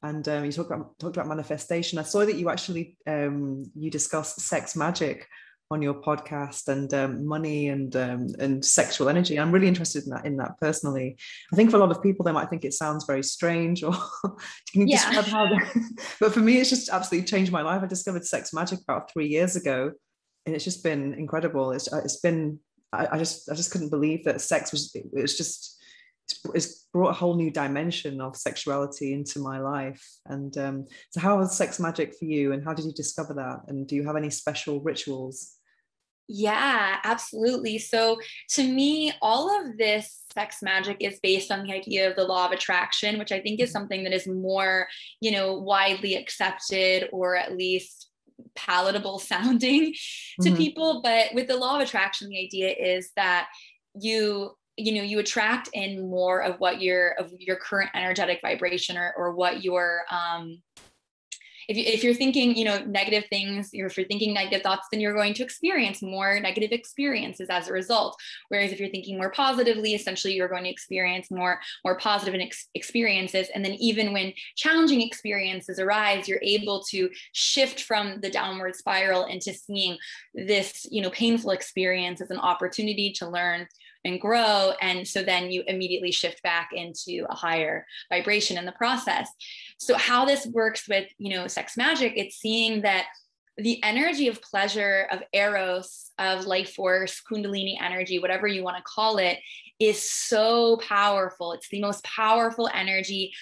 And you talked about manifestation. I saw that you actually you discussed sex magic on your podcast, and money and sexual energy. I'm really interested in that personally. I think for a lot of people, they might think it sounds very strange, or can you describe how but for me, it's just absolutely changed my life. I discovered sex magic about 3 years ago, and it's just been incredible. It's been, I just couldn't believe that sex was, it's brought a whole new dimension of sexuality into my life. And so how was sex magic for you, and how did you discover that? And do you have any special rituals? Yeah, absolutely. So to me, all of this sex magic is based on the idea of the law of attraction, which I think is something that is more, widely accepted, or at least palatable sounding to people. But with the law of attraction, the idea is that you attract in more of what your current energetic vibration, or what your if you're thinking, negative things, if you're thinking negative thoughts, then you're going to experience more negative experiences as a result. Whereas if you're thinking more positively, essentially you're going to experience more positive experiences. And then even when challenging experiences arise, you're able to shift from the downward spiral into seeing this, painful experience as an opportunity to learn and grow. And so then you immediately shift back into a higher vibration in the process. So how this works with, sex magic, it's seeing that the energy of pleasure, of eros, of life force, kundalini energy, whatever you want to call it, is so powerful. It's the most powerful energy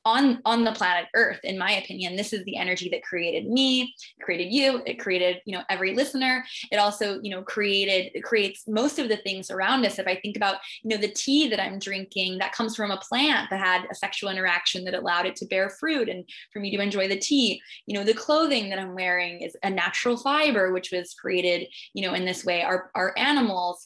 on the planet Earth, in my opinion. This is the energy that created me, created you, it created, every listener. It also, it creates most of the things around us. If I think about, the tea that I'm drinking, that comes from a plant that had a sexual interaction that allowed it to bear fruit and for me to enjoy the tea. The clothing that I'm wearing is a natural fiber, which was created, in this way. Our animals,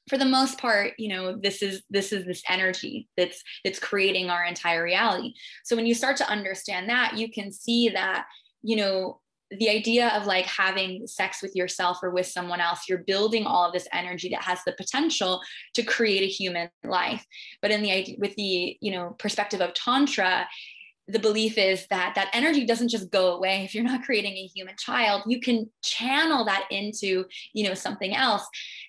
for the most part, this is this energy that's creating our entire reality. So when you start to understand that, you can see that, the idea of like having sex with yourself or with someone else, you're building all of this energy that has the potential to create a human life. But with the perspective of Tantra, the belief is that energy doesn't just go away. If you're not creating a human child, you can channel that into, something else.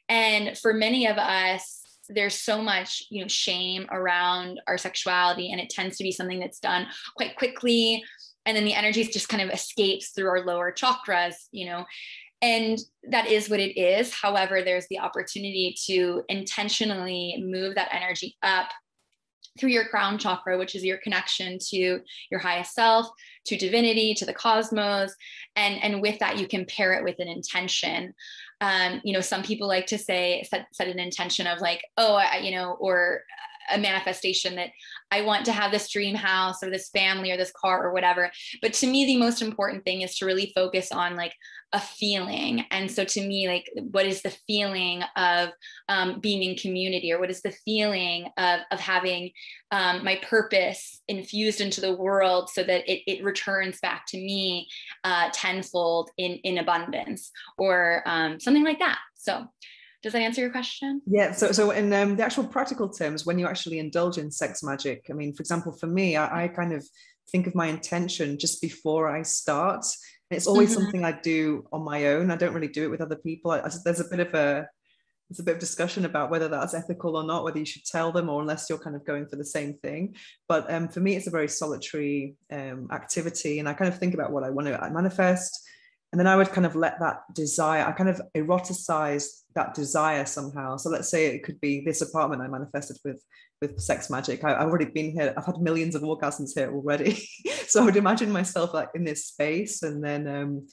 And for many of us, there's so much, shame around our sexuality, and it tends to be something that's done quite quickly. And then the energy just kind of escapes through our lower chakras, and that is what it is. However, there's the opportunity to intentionally move that energy up through your crown chakra, which is your connection to your highest self, to divinity, to the cosmos. And with that, you can pair it with an intention. Some people like to set an intention of like, or a manifestation that I want to have this dream house or this family or this car or whatever. But to me, the most important thing is to really focus on like a feeling. And so to me, like, what is the feeling of being in community, or what is the feeling of having my purpose infused into the world so that it returns back to me tenfold in abundance, or something like that. So does that answer your question? Yeah. So in the actual practical terms, when you actually indulge in sex magic, I mean, for example, for me, I kind of think of my intention just before I start. It's always something I do on my own. I don't really do it with other people. There's a bit of discussion about whether that's ethical or not, whether you should tell them, or unless you're kind of going for the same thing. But for me, it's a very solitary activity, and I kind of think about what I want to manifest. And then I would kind of let that desire, I kind of eroticize that desire somehow. So let's say it could be this apartment I manifested with sex magic. I've already been here. I've had millions of orgasms here already. So I would imagine myself like in this space, and then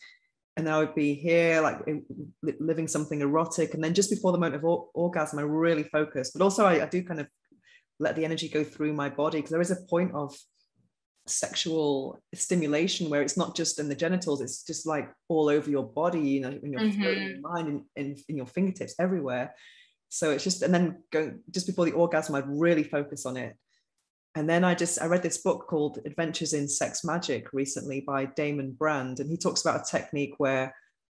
I would be here like living something erotic. And then just before the moment of orgasm, I really focus. But also I do kind of let the energy go through my body, because there is a point of sexual stimulation where it's not just in the genitals, it's just like all over your body, in your throat, in your mind, and in your fingertips, everywhere. So it's just, and then going just before the orgasm, I'd really focus on it. And then I read this book called Adventures in Sex Magic recently by Damon Brand, and he talks about a technique where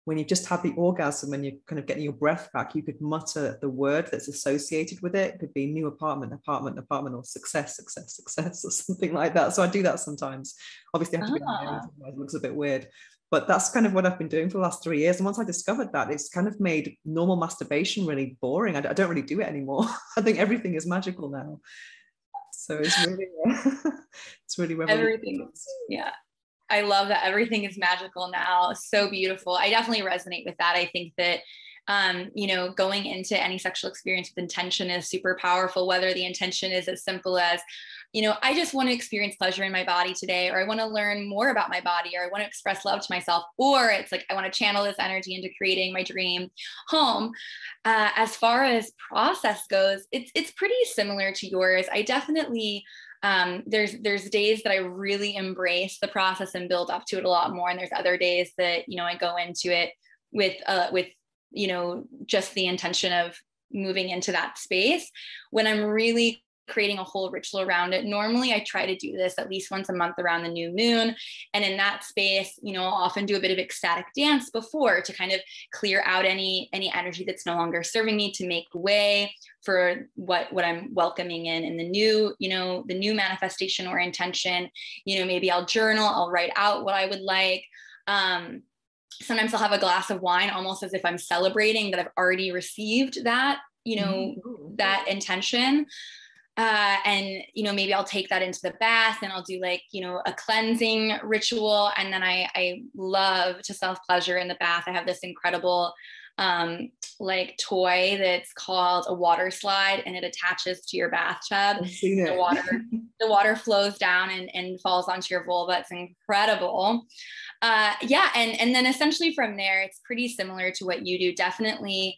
when you've just had the orgasm and you're kind of getting your breath back, you could mutter the word that's associated with it. It could be new apartment, apartment, apartment, or success, success, success, or something like that. So I do that sometimes. Obviously I have to be married, otherwise it looks a bit weird. But that's kind of what I've been doing for the last 3 years. And once I discovered that, it's kind of made normal masturbation really boring. I don't really do it anymore. I think everything is magical now. So it's really, it's really everything. Yeah. I love that everything is magical now. So beautiful. I definitely resonate with that. I think that, you know, going into any sexual experience with intention is super powerful, whether the intention is as simple as, you know, I just want to experience pleasure in my body today, or I want to learn more about my body, or I want to express love to myself, or it's like, I want to channel this energy into creating my dream home. As far as process goes, it's pretty similar to yours. I definitely, there's days that I really embrace the process and build up to it a lot more. And there's other days that, you know, I go into it with, you know, just the intention of moving into that space. When I'm really creating a whole ritual around it, normally I try to do this at least once a month around the new moon. And in that space, you know, I'll often do a bit of ecstatic dance before to kind of clear out any energy that's no longer serving me, to make way for what I'm welcoming in the new, you know, the new manifestation or intention. You know, maybe I'll journal, I'll write out what I would like. Sometimes I'll have a glass of wine, almost as if I'm celebrating that I've already received that, you know, that intention. And, you know, maybe I'll take that into the bath and I'll do like, you know, a cleansing ritual. And then I love to self-pleasure in the bath. I have this incredible, like toy that's called a water slide, and it attaches to your bathtub. The water flows down and falls onto your vulva. It's incredible. Yeah. And then essentially from there, it's pretty similar to what you do. Definitely,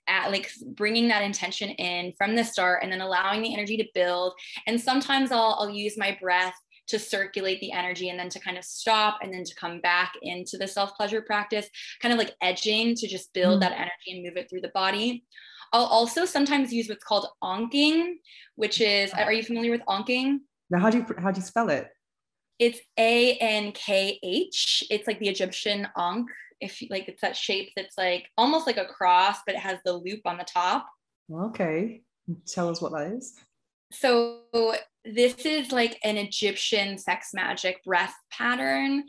at like bringing that intention in from the start and then allowing the energy to build. And sometimes I'll use my breath to circulate the energy and then to kind of stop and then to come back into the self-pleasure practice, kind of like edging to just build that energy and move it through the body. I'll also sometimes use what's called Anking, which is, are you familiar with Anking? Now, how do you spell it? It's Ankh. It's like the Egyptian Ankh. If you, like, it's that shape that's like almost like a cross, but it has the loop on the top. Okay. Tell us what that is. So this is like an Egyptian sex magic breath pattern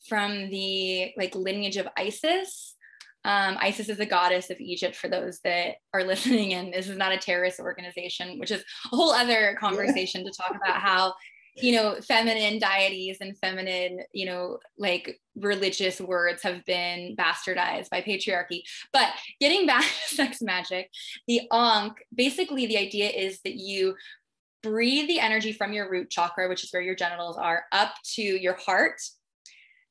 from the like lineage of Isis. Isis is a goddess of Egypt, for those that are listening, and this is not a terrorist organization, which is a whole other conversation to talk about how, you know, feminine deities and feminine, you know, like religious words have been bastardized by patriarchy. But getting back to sex magic, the Ankh, basically the idea is that you breathe the energy from your root chakra, which is where your genitals are, up to your heart.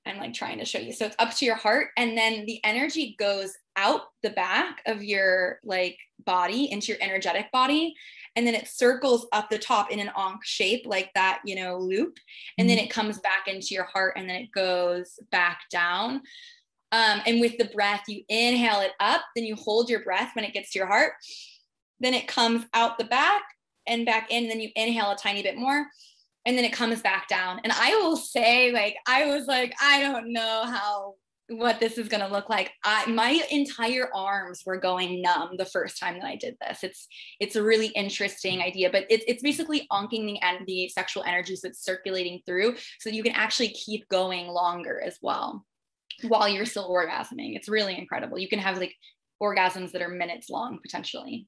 I'm like trying to show you. So it's up to your heart, and then the energy goes out the back of your like body into your energetic body. And then it circles up the top in an Ankh shape, like that, you know, loop. And then it comes back into your heart, and then it goes back down. And with the breath, you inhale it up, then you hold your breath when it gets to your heart. Then it comes out the back and back in, and then you inhale a tiny bit more, and then it comes back down. And I will say, like, I was like, I don't know what this is going to look like. My entire arms were going numb the first time that I did this. It's a really interesting idea, but it's basically anking the sexual energies that's circulating through, so that you can actually keep going longer as well while you're still orgasming. It's really incredible. You can have like orgasms that are minutes long potentially.